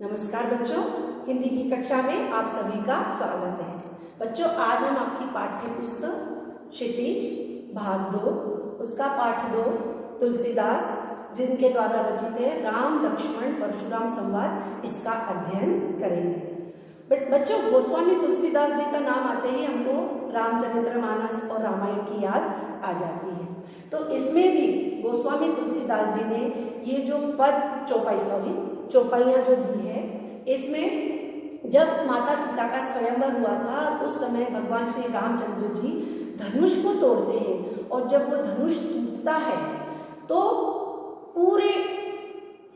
नमस्कार बच्चों, हिंदी की कक्षा में आप सभी का स्वागत है। बच्चों, आज हम आपकी पाठ्य पुस्तक क्षितिज भाग 2 उसका पाठ 2 तुलसीदास जिनके द्वारा रचित है राम लक्ष्मण परशुराम संवाद, इसका अध्ययन करेंगे। बच्चों, गोस्वामी तुलसीदास जी का नाम आते ही हमको रामचरितमानस और रामायण की याद आ जाती है। तो इसमें भी गोस्वामी तुलसीदास जी ने ये जो चौपाइयाँ जो दी है, इसमें जब माता सीता का स्वयंवर हुआ था उस समय भगवान श्री रामचंद्र जी धनुष को तोड़ते हैं और जब वो धनुष टूटता है तो पूरे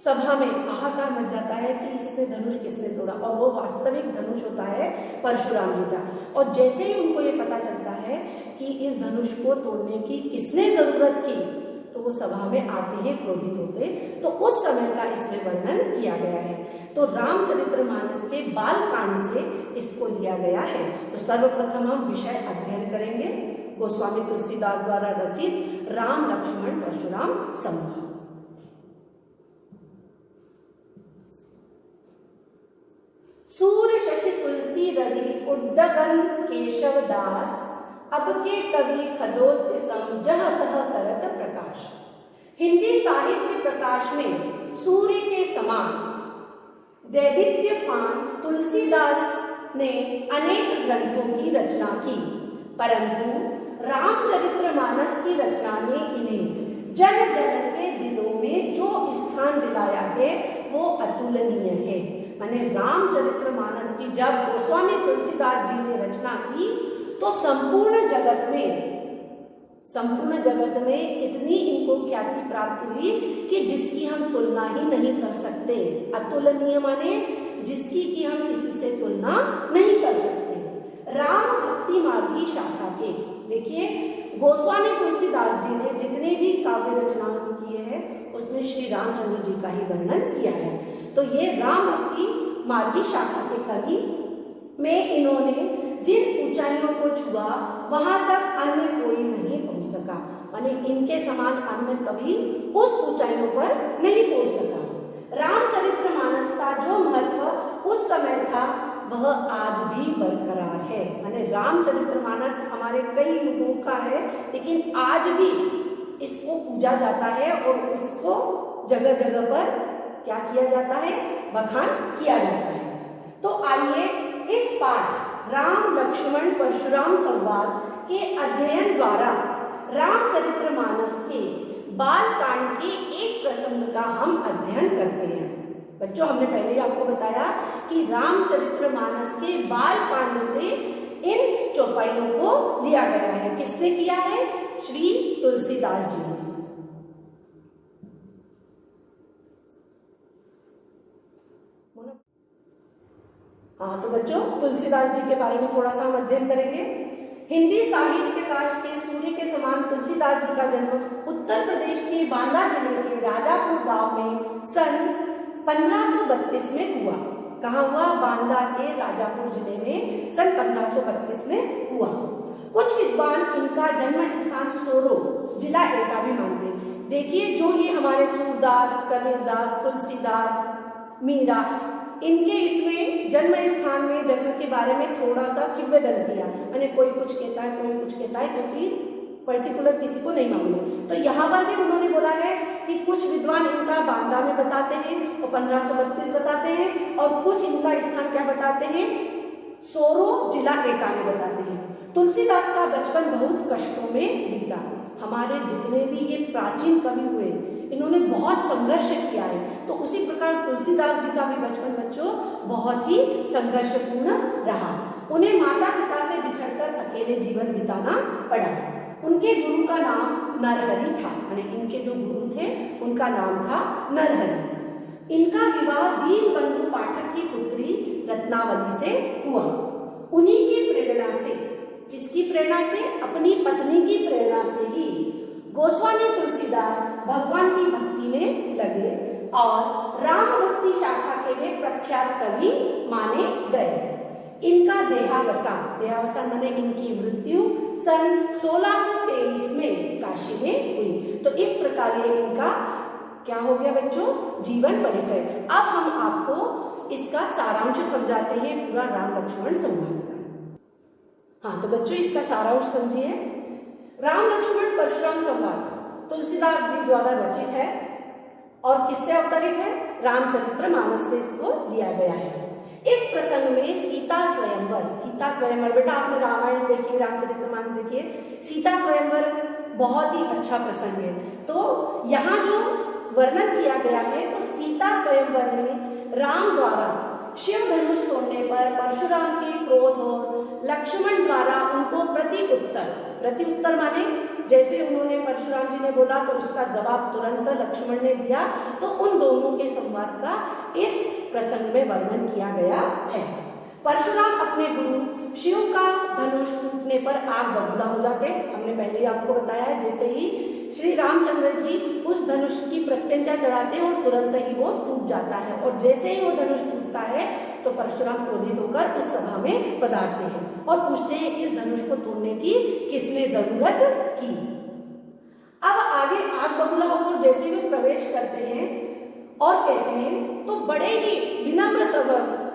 सभा में हाहाकार मच जाता है कि इसने धनुष किसने तोड़ा, और वो वास्तविक धनुष होता है परशुराम जी का। और जैसे ही उनको ये पता चलता है कि इस धनुष को तोड़ने की किसने जरूरत की, तो वो सभा में आते हैं, क्रोधित होते। तो उस समय का इसमें वर्णन किया गया है। तो रामचरितमानस के बाल कांड से इसको लिया गया है। तो सर्वप्रथम हम विषय अध्ययन करेंगे गोस्वामी तुलसीदास द्वारा रचित राम लक्ष्मण परशुराम संवाद। सूर्य शशि तुलसी रवि उद्दगन केशव दास, अब के कवि खदोत सम जह तह करत प्रकाश। हिंदी साहित्य प्रकाश में सूर्य के समान दैदिप्यमान तुलसीदास ने अनेक ग्रंथों की रचना की, परंतु रामचरितमानस की रचना ने इन्हें जन जन के दिलों में जो स्थान दिलाया है वो अतुलनीय है। माने रामचरितमानस की जब गोस्वामी तुलसीदास जी ने रचना की तो संपूर्ण जगत में इतनी इनको ख्याति प्राप्त हुई कि जिसकी हम तुलना ही नहीं कर सकते। अतुलनीय माने जिसकी की हम किसी से तुलना नहीं कर सकते। राम भक्ति मार्गी शाखा के, देखिए गोस्वामी तुलसीदास जी ने जितने भी काव्य रचनाएं किए हैं उसमें श्री रामचंद्र जी का ही वर्णन किया है। तो ये राम भक्ति मार्गी शाखा के कवि में इन्होंने जिन ऊंचाइयों को छुआ वहां तक अन्य कोई नहीं पहुंच सका। माने इनके समान अन्य कवि उस ऊंचाइयों पर नहीं पहुंच सका। रामचरितमानस का जो महत्व उस समय था वह आज भी बरकरार है। माने रामचरितमानस हमारे कई युगों का है, लेकिन आज भी इसको पूजा जाता है और उसको जगह जगह पर क्या किया जाता है, बखान किया जाता है। तो आइए इस पाठ राम लक्ष्मण परशुराम संवाद के अध्ययन द्वारा रामचरितमानस के बाल कांड के एक प्रसंग का हम अध्ययन करते हैं। बच्चों, हमने पहले ही आपको बताया कि रामचरितमानस के बाल कांड से इन चौपाइयों को लिया गया है। किसने किया है? श्री तुलसीदास जी ने। हाँ, तो बच्चों तुलसीदास जी के बारे में थोड़ा सा हम अध्ययन करेंगे। हिंदी साहित्य काश के सूर्य के समान तुलसीदास जी का जन्म उत्तर प्रदेश के बांदा जिले के राजापुर गांव में सन 1532 में हुआ। कहाँ हुआ? बांदा के राजापुर जिले में सन 1532 में हुआ। कुछ विद्वान इनका जन्म स्थान सोरो जिला एटा भी मानते हैं। देखिए, जो ये हमारे सूरदास, कबीरदास, तुलसीदास, मीरा, इनके इसमें जन्म स्थान में जन्म के बारे में थोड़ा सा किंवदंतियां, यानी कोई कुछ कहता है कोई कुछ कहता है, क्योंकि पर्टिकुलर किसी को नहीं मालूम है। तो यहाँ पर भी उन्होंने बोला है कि कुछ विद्वान इनका बांदा में बताते हैं और 1532 बताते हैं, और कुछ इनका स्थान क्या बताते हैं, सोरो जिला एटा में बताते हैं। तुलसीदास का बचपन बहुत कष्टों में बीता। हमारे जितने भी ये प्राचीन कवि हुए इन्होंने बहुत संघर्ष किया है, तो उसी प्रकार तुलसीदास जी का भी बचपन बच्चों बहुत ही संघर्षपूर्ण रहा। उन्हें माता पिता से बिछड़कर अकेले जीवन बिताना पड़ा। उनके गुरु का नाम नरहरि था, यानी इनके जो गुरु थे उनका नाम था नरहरि। इनका विवाह दीनबंधु पाठक की पुत्री रत्नावली से हुआ। उन्हीं की प्रेरणा से, किसकी प्रेरणा से? अपनी पत्नी की प्रेरणा से ही गोस्वामी तुलसीदास भगवान की भक्ति में लगे और राम भक्ति शाखा के वे प्रख्यात कवि माने गए। इनका देहावसान माने इनकी मृत्यु सन 1623 में काशी में हुई। तो इस प्रकार ये इनका क्या हो गया बच्चों, जीवन परिचय। अब हम आपको इसका सारांश समझाते हैं पूरा राम लक्ष्मण संवाद का। हाँ तो बच्चों इसका सारांश समझिए। राम लक्ष्मण परशुराम संवाद तुलसीदास जी द्वारा रचित है और किससे अवतरित है? रामचरितमानस से इसको लिया गया है। इस प्रसंग में सीता स्वयंवर बेटा आपने रामायण देखिए, रामचरितमानस देखिए, सीता स्वयंवर बहुत ही अच्छा प्रसंग है। तो यहाँ जो वर्णन किया गया है तो सीता स्वयंवर में राम द्वारा शिव धनुष तोड़ने पर परशुराम के क्रोध और लक्ष्मण द्वारा उनको प्रत्युत्तर माने जैसे उन्होंने परशुराम जी ने बोला तो उसका जवाब तुरंत लक्ष्मण ने दिया। तो उन दोनों के संवाद का इस प्रसंग में वर्णन किया गया है। परशुराम अपने गुरु शिव का धनुष टूटने पर आग बबूला हो जाते। हमने पहले ही आपको बताया है, जैसे ही श्री रामचंद्र जी उस धनुष की प्रत्यंचा चढ़ाते हैं और तुरंत ही वो टूट जाता है। और जैसे ही वो धनुष टूटता है तो परशुराम क्रोधित होकर उस सभा में पधारते हैं और पूछते हैं इस धनुष को तोड़ने की किसने जरूरत की। अब आगे आग बबूला होकर जैसे वे प्रवेश करते हैं और कहते हैं तो बड़े ही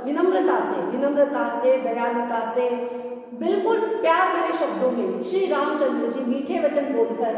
विनम्रता से दयालुता से बिल्कुल प्यार भरे शब्दों में श्री रामचंद्र जी मीठे वचन बोलकर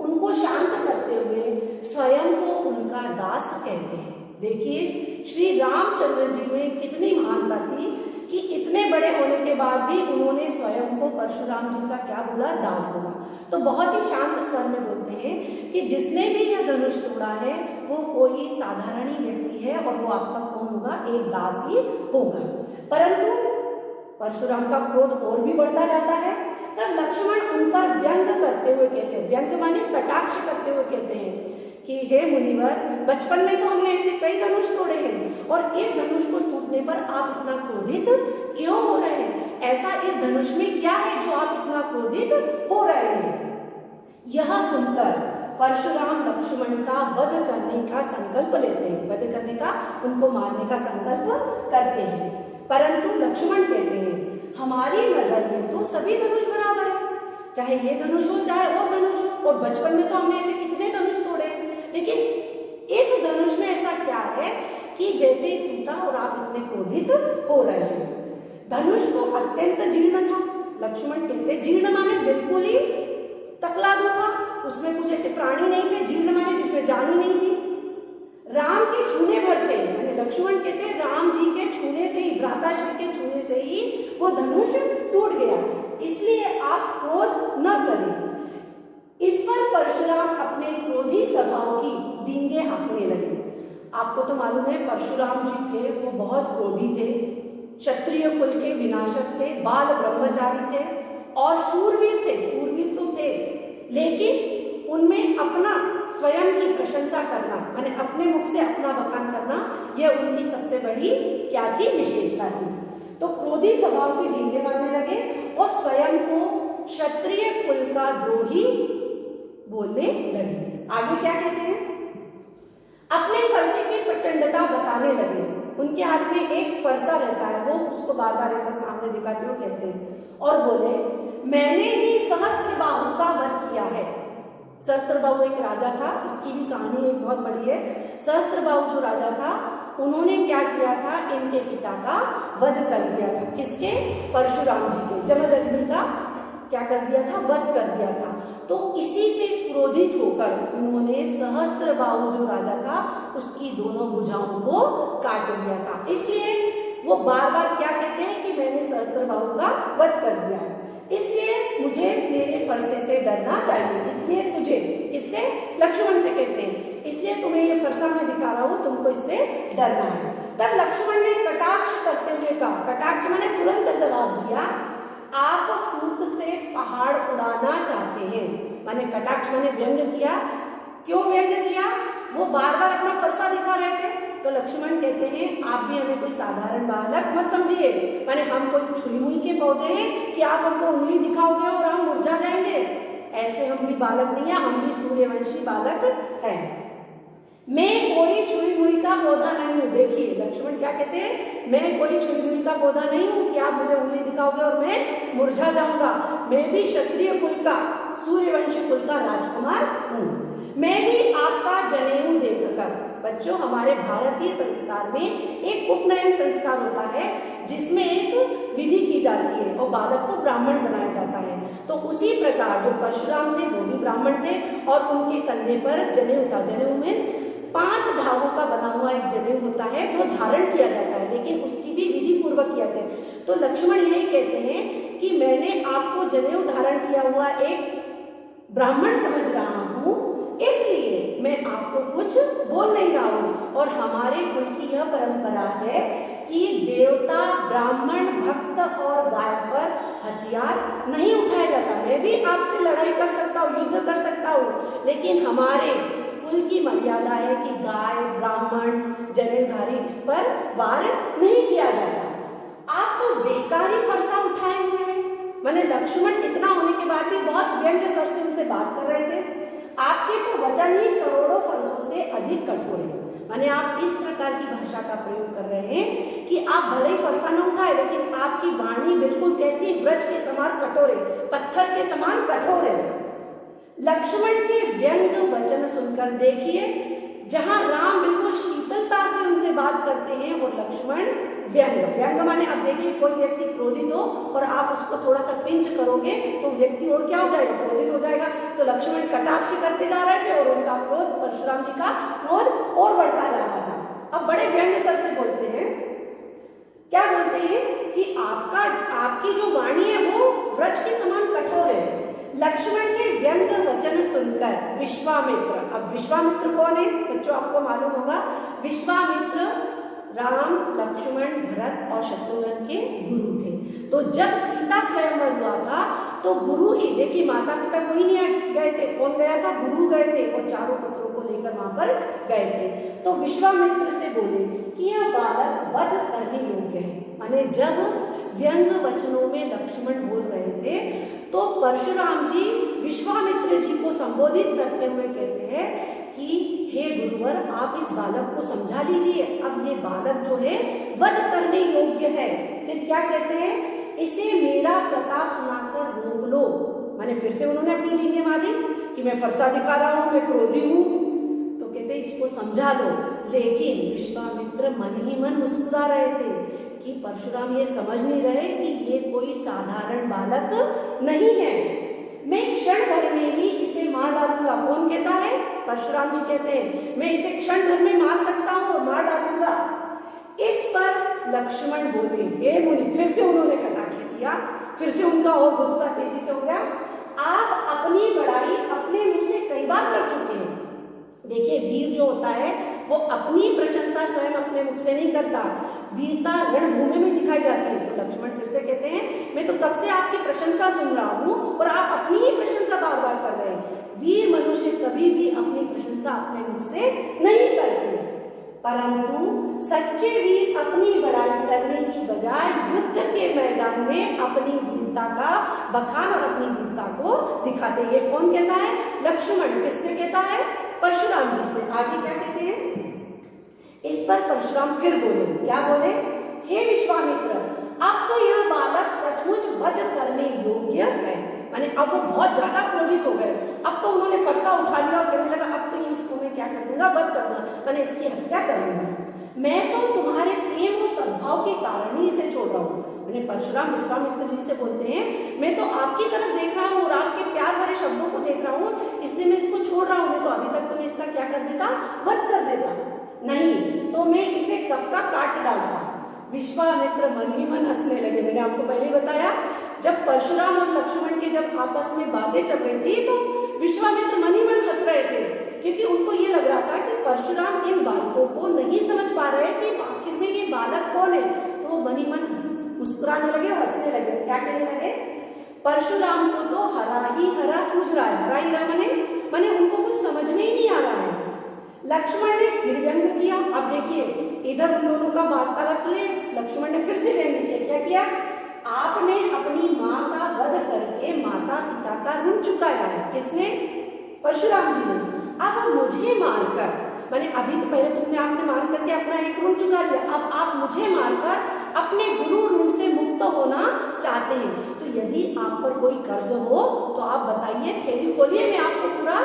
उनको शांत करते हुए स्वयं को उनका दास कहते हैं। देखिए श्री रामचंद्र जी में कितनी महानता थी कि इतने बड़े होने के बाद भी उन्होंने स्वयं को परशुराम जी का क्या बोला? दास बोला। तो बहुत ही शांत स्वर में बोलते हैं कि जिसने भी यह धनुष तोड़ा है वो कोई साधारण ही व्यक्ति है और वो आपका कौन होगा? एक दास ही होगा। परंतु परशुराम का क्रोध और भी बढ़ता जाता है। तब लक्ष्मण उन पर व्यंग करते हुए कहते हैं, व्यंग माने कटाक्ष करते हुए कहते हैं कि हे मुनिवर, बचपन में तो हमने ऐसे कई धनुष तोड़े हैं और इस धनुष को टूटने पर आप इतना क्रोधित क्यों हो रहे हैं? ऐसा इस धनुष में क्या है जो आप इतना क्रोधित हो रहे हैं? यह सुनकर परशुराम लक्ष्मण का वध करने का संकल्प लेते हैं, वध करने का, उनको मारने का संकल्प करते हैं। परंतु लक्ष्मण कहते हैं हमारी नजर में तो सभी धनुष बराबर है, चाहे ये धनुष हो चाहे और धनुष हो, और बचपन में तो हमने ऐसे कितने धनुष तोड़े हैं, लेकिन इस धनुष में ऐसा क्या है कि जैसे ही टूटा और आप इतने क्रोधित हो रहे हैं। धनुष तो अत्यंत जीर्ण था। लक्ष्मण कहते जीर्ण माने बिल्कुल ही तकलादू था, उसमें कुछ ऐसे प्राणी नहीं थे। जीर्ण माने जिसमें जान ही नहीं थी। राम के छूने भर से, यानी लक्ष्मण कहते हैं राम जी के छूने से ही, भ्राताश्री के छूने से ही वो धनुष टूट गया, इसलिए आप क्रोध न करें। इस पर परशुराम अपने क्रोधी स्वभाव की डींगे हाँकने लगे। आपको तो मालूम है परशुराम जी थे वो बहुत क्रोधी थे, क्षत्रिय कुल के विनाशक थे, बाल ब्रह्मचारी थे और शूरवीर थे। शूरवीर तो थे लेकिन उनमें अपना स्वयं की प्रशंसा करना, माने अपने मुख से अपना बखान करना, यह उनकी सबसे बड़ी क्या थी? विशेषता थी। तो क्रोधी स्वभाव की डींगे मारने लगे और स्वयं को क्षत्रिय कुल का द्रोही बोलने लगे। आगे क्या कहते हैं? अपने फरसे की प्रचंडता बताने लगे। उनके हाथ में एक फरसा रहता है, वो उसको बार बार ऐसा सामने दिखाते हुए कहते हैं और बोले मैंने ही सहस्त्रबाहु का वध किया है। सहस्त्रबाहु एक राजा था, इसकी भी कहानी एक बहुत बड़ी है। सहस्त्रबाहु जो राजा था उन्होंने क्या किया था? इनके पिता का वध कर दिया था। किसके? परशुराम जी के। जमदग्नि का क्या कर दिया था? वध कर दिया था। तो इसी से क्रोधित होकर उन्होंने सहस्त्रबाहु जो राजा था उसकी दोनों भुजाओं को काट दिया था। इसलिए वो बार बार क्या कहते हैं कि मैंने सहस्त्रबाहु का वध कर दिया है, इसलिए मुझे मेरे फरसे से डरना चाहिए। इसलिए तुझे, इससे लक्ष्मण से कहते हैं, इसलिए तुम्हें ये फरसा मैं दिखा रहा हूं, तुमको इससे डरना है। तब लक्ष्मण ने कटाक्ष करते हुए कहा, कटाक्ष मैंने तुरंत जवाब दिया, आप फूंक से पहाड़ उड़ाना चाहते हैं। मैंने कटाक्ष मैंने व्यंग किया। क्यों व्यंग किया? वो बार बार अपना फरसा दिखा रहे थे। तो लक्ष्मण कहते हैं आप भी हमें कोई साधारण बालक मत समझिए, माने हम कोई छुई मुई के पौधे हैं कि आप हमको उंगली दिखाओगे और हम मुरझा जाएंगे। ऐसे हम भी बालक नहीं है, हम भी सूर्यवंशी बालक हैं। मैं कोई छुई मुई का पौधा नहीं हूँ। देखिए लक्ष्मण क्या कहते हैं, मैं कोई छुई मुई का पौधा नहीं हूँ कि आप मुझे उंगली दिखाओगे और मैं मुरझा जाऊंगा। मैं भी क्षत्रिय कुल का, सूर्यवंशी कुल का राजकुमार हूँ। मैं भी आपका जनेऊ देखकर, बच्चों हमारे भारतीय संस्कार में एक उपनयन संस्कार होता है जिसमें एक विधि की जाती है और बालक को ब्राह्मण बनाया जाता है। तो उसी प्रकार जो परशुराम थे वो भी ब्राह्मण थे और उनके कंधे पर जनेऊ था। जनेऊ में 5 धागों का बना हुआ एक जनेऊ होता है जो धारण किया जाता है, लेकिन उसकी भी विधि पूर्वक किया जाता है। तो लक्ष्मण यही कहते हैं कि मैंने आपको जनेऊ धारण किया हुआ एक ब्राह्मण समझ रहा हूं, इसलिए मैं आपको कुछ बोल नहीं रहा हूं। और हमारे कुल की यह परंपरा है कि देवता, ब्राह्मण, भक्त और गाय पर हथियार नहीं उठाया जाता। मैं भी आपसे लड़ाई कर सकता हूँ, युद्ध कर सकता हूँ, लेकिन हमारे कुल की मर्यादा है कि गाय, ब्राह्मण, जनेऊधारी इस पर वार नहीं किया जाता। आप तो बेकार ही फरसा उठाए हुए हैं। मैंने लक्ष्मण इतना होने के बाद भी बहुत व्यंग्य स्वर से उनसे बात कर रहे थे। आपके तो वचन ही करोड़ों फरसों से अधिक कठोर है। माने आप इस प्रकार की भाषा का प्रयोग कर रहे हैं कि आप भले ही फरसा न उठाए, लेकिन आपकी वाणी बिल्कुल कैसी, वृक्ष के समान कठोर है, पत्थर के समान कठोर है। लक्ष्मण के व्यंग वचन सुनकर देखिए, जहां राम बिल्कुल शीतलता से उनसे बात करते हैं और लक्ष्मण व्यंग माने अब देखिए कोई व्यक्ति क्रोधित हो और आप उसको थोड़ा सा पिंच करोगे तो व्यक्ति और क्या हो जाएगा, क्रोधित हो जाएगा। तो लक्ष्मण कटाक्ष करते जा रहे थे और उनका क्रोध, परशुराम जी का क्रोध और बढ़ता जा रहा था। अब बड़े व्यंग सर से बोलते हैं, क्या बोलते हैं कि आपकी जो वाणी है वो वृक्ष के समान कठोर है। लक्ष्मण के व्यंग वचन सुनकर विश्वामित्र, अब विश्वामित्र कौन है बच्चों आपको मालूम होगा, विश्वामित्र राम, लक्ष्मण, भरत और शत्रुघ्न के गुरु थे। तो जब सीता स्वयंवर हुआ था तो गुरु ही, देखिए माता पिता कोई नहीं गए थे, कौन गया था, गुरु गए थे और चारों पुत्रों को लेकर वहां पर गए थे। तो विश्वामित्र से बोले कि यह बालक वध करने योग्य है। माने जब व्यंग वचनों में लक्ष्मण बोल रहे थे तो परशुराम जी विश्वामित्र जी को संबोधित करते हुए कहते हैं कि हे गुरुवर, आप इस बालक को समझा लीजिए, अब ये बालक जो है वध करने योग्य है। फिर क्या कहते हैं, इसे मेरा प्रताप सुनाकर रोक लो। माने फिर से उन्होंने अपनी नींदें मारी कि मैं फरसा दिखा रहा हूं, मैं क्रोधी हूं, तो कहते इसको समझा लो। लेकिन विश्वामित्र मन ही मन मुस्कुरा रहे थे कि परशुराम ये समझ नहीं रहे कि ये कोई साधारण बालक नहीं है, मैं क्षण भर में ही इसे मार डालूंगा। कौन कहता है, परशुराम जी कहते हैं मैं इसे क्षण भर में मार सकता हूं और मार डालूंगा। इस पर लक्ष्मण बोले, हे मुनि, फिर से उन्होंने कटाक्ष किया, फिर से उनका और गुस्सा तेजी से हो गया। आप अपनी बड़ाई अपने मुंह से कई बार कर चुके हैं। देखिए वीर जो होता है वो अपनी प्रशंसा स्वयं अपने मुख से नहीं करता, वीरता रणभूमि में दिखाई जाती है। तो लक्ष्मण फिर से कहते हैं मैं तो कब से आपकी प्रशंसा सुन रहा हूं और आप अपनी ही प्रशंसा बार बार कर रहे हैं। वीर मनुष्य कभी भी अपनी प्रशंसा अपने मुख से नहीं करते, परंतु सच्चे वीर अपनी बड़ाई करने की बजाय युद्ध के मैदान में अपनी वीरता का बखान और अपनी वीरता को दिखाते। ये कौन कहता है, लक्ष्मण। किससे कहता है, परशुराम जी से। आगे क्या कहते हैं, इस पर परशुराम फिर बोले, क्या बोले, हे विश्वामित्र, अब तो यह बालक सचमुच वध करने योग्य है। माने अब वो बहुत ज्यादा क्रोधित हो गए, अब तो उन्होंने फरसा उठा लिया और कहने लगा अब तो ये इसको मैं क्या कर दूंगा, वध कर दूंगा, मैंने इसकी हत्या कर दूंगा। मैं तो तुम्हारे प्रेम और सद्भाव के कारण ही इसे छोड़ रहा हूँ। मैंने परशुराम विश्वामित्र जी से बोलते हैं मैं तो आपकी तरफ देख रहा हूँ और आपके प्यार भरे शब्दों को देख रहा हूँ, इसलिए मैं इसको छोड़ रहा हूँ। तो अभी तक तो मैं इसका क्या कर देता, वध कर देता, नहीं तो मैं इसे कब का काट डालता। विश्वामित्र मन ही मन हंसने लगे। मैंने आपको पहले ही बताया जब परशुराम और लक्ष्मण के जब आपस में बातें चल रही थी तो विश्वामित्र मन ही मन हंस रहे थे, क्योंकि उनको ये लग रहा था कि परशुराम इन बालकों को नहीं समझ पा रहे कि आखिर में ये बालक कौन है। तो वो मन ही मन मुस्कुराने लगे, हंसने लगे। क्या कहने लगे, परशुराम को तो हरा ही हरा सूझ रहा है। हरा ही हरा माने उनको कुछ समझ में ही नहीं आ रहा है। लक्ष्मण ने फिर व्यंग किया। अब देखिए इधर उन दोनों का वार्तालाप चले, लक्ष्मण ने फिर से व्यंग किया। क्या किया, आपने अपनी माँ का वध करके माता पिता का ऋण चुकाया है। किसने, परशुराम जी ने। अब मुझे मारकर, माने अभी तो पहले तुमने आपने मार करके अपना एक ऋण चुका लिया, अब आप मुझे मारकर अपने गुरु ऋण से मुक्त होना चाहते हैं। तो यदि आप पर कोई कर्ज हो तो आप बताइए, थैली खोलिए, मैं आपको पूरा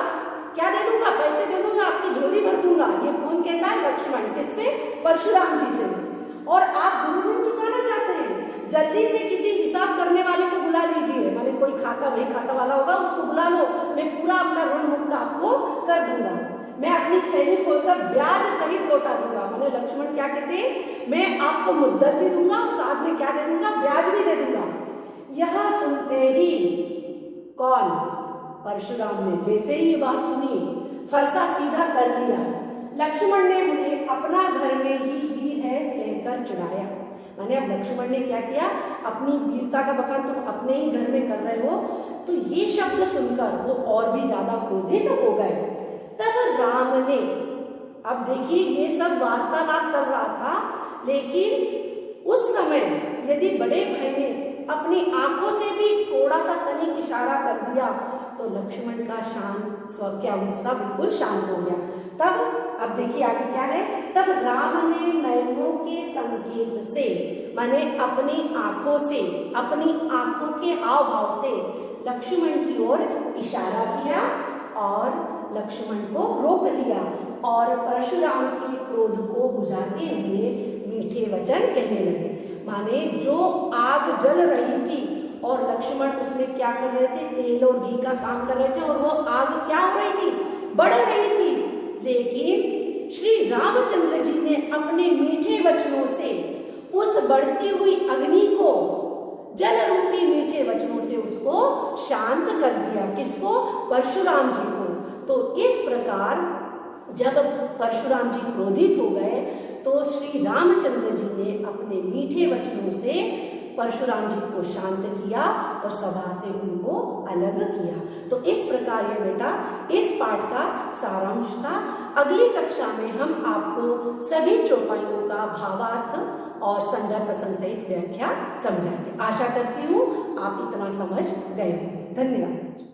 क्या दे दूंगा, पैसे दे दूंगा, आपकी झोली भर दूंगा। ये कौन कहता है, किससे? परशुराम जी से। और आप गुरु ऋण चुकाना चाहते हैं, जल्दी से किसी हिसाब करने वाले को बुला लीजिए, माने कोई खाता वही खाता वाला होगा, उसको बुला लो, मैं पूरा आपका ऋण मुक्त आपको कर दूंगा, मैं अपनी थैली खोलकर ब्याज सहित लौटा दूंगा। माने लक्ष्मण क्या कहते हैं, मैं आपको मुद्दत भी दूंगा और साथ में क्या दे दूंगा, ब्याज भी दे दूंगा। यह सुनते ही कौन? परशुराम ने जैसे ही ये बात सुनी, फरसा सीधा कर लिया। लक्ष्मण ने उन्हें अपना घर में ही वीर है कहकर चिढ़ाया। माने अब लक्ष्मण ने क्या किया, अपनी वीरता का बखान तुम अपने ही घर में कर रहे हो। तो ये शब्द सुनकर वो और भी ज्यादा क्रोधित हो गए। तब राम ने, अब देखिए ये सब वार्तालाप चल रहा था, लेकिन उस समय यदि बड़े भाई ने अपनी आंखों से भी थोड़ा सा तनिक इशारा कर दिया तो लक्ष्मण का क्या गुस्सा बिल्कुल शांत हो गया। तब अब देखिए आगे क्या है, तब राम ने नयनों के संकेत से, माने अपनी आंखों से, अपनी आंखों के हाव भाव से लक्ष्मण की ओर इशारा किया और लक्ष्मण को रोक दिया और परशुराम के क्रोध को बुझाते हुए मीठे वचन कहने लगे। माने जो आग जल रही थी और लक्ष्मण उसमें क्या कर रहे थे, तेल और घी का काम कर रहे थे, और वो आग क्या हो रही थी, बढ़ रही थी। लेकिन श्री रामचंद्र जी ने अपने मीठे वचनों से उस बढ़ती हुई अग्नि को, जल रूपी मीठे वचनों से उसको शांत कर दिया। किसको? परशुराम जी को। तो इस प्रकार जब परशुराम जी क्रोधित हो गए तो श्री रामचंद्र जी ने अपने मीठे वचनों से परशुराम जी को शांत किया और सभा से उनको अलग किया। तो इस प्रकार ये बेटा इस पाठ का सारांश था। अगली कक्षा में हम आपको सभी चौपाइयों का भावार्थ और संदर्भ प्रसंग सहित व्याख्या समझाएंगे। आशा करती हूँ आप इतना समझ गए होंगे। धन्यवाद।